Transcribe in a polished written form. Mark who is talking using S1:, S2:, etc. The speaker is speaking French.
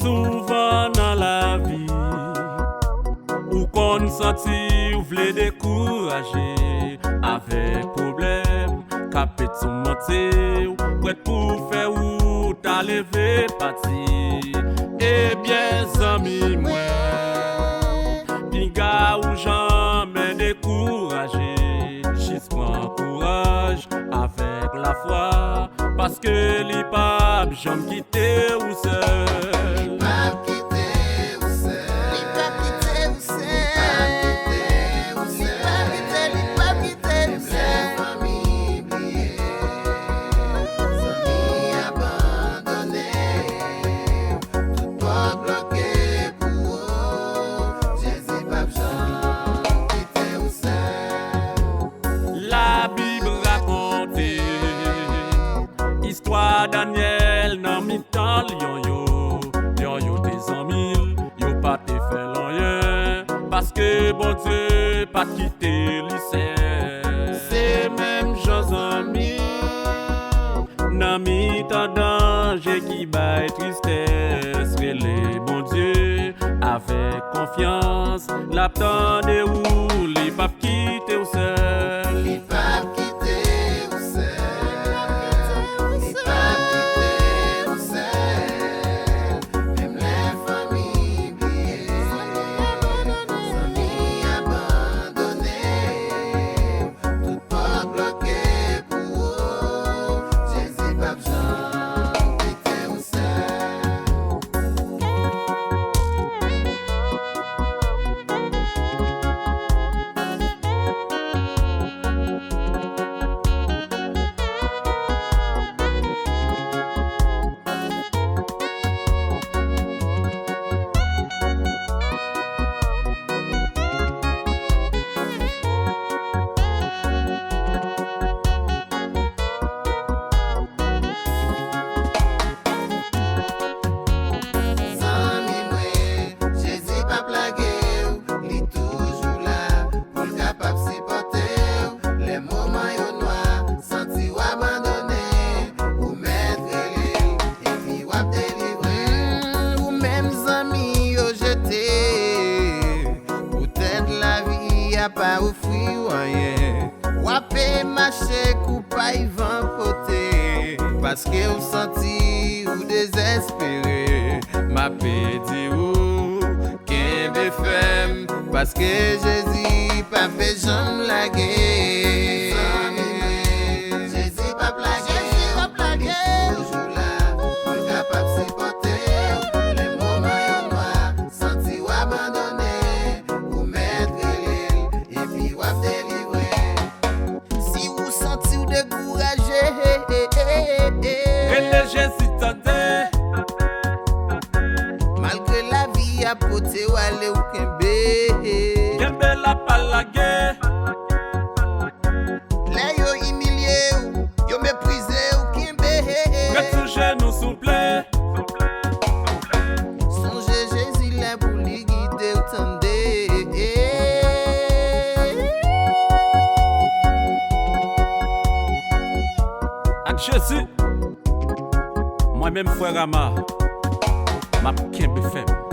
S1: Souvent dans la vie, ou qu'on senti ou vle décourager avec problème, capé de son mentir, prêt pour faire ou t'as levé parti. Eh bien, amis, moi, pinga ou jamais découragé, juste prends courage avec la foi, parce que les papes j'aime quitter ou seul. Histoire Daniel nan mi-temps lion yo des amis, yo pas te fait rien, parce que bon Dieu pas quitté lycée. C'est même gens amis, nan mi-temps danger qui baille tristesse, les bon Dieu avec confiance, l'attendez où les pas quitter ou seul. Les pas
S2: pas offrir rien, wapé marché coupa y vent poté, parce que vous senti ou désespéré, m'a pédi ou qu'un femme, parce que Jésus pas fait jamais laguer. Jésus pas plagué, toujours là, pour capable supporter les moments yo noirs, senti ou abandonné.
S1: Malgré
S2: la vie à poté ou aller ou
S1: kembe la palage.
S2: Les yo humilié ou yo méprisé ou kembe.
S1: Retouche nous souple.
S2: Songez Jésus là pour lui guider ou tendez.
S1: Avec Jésus, moi-même frère Ama, m'a kembe femme.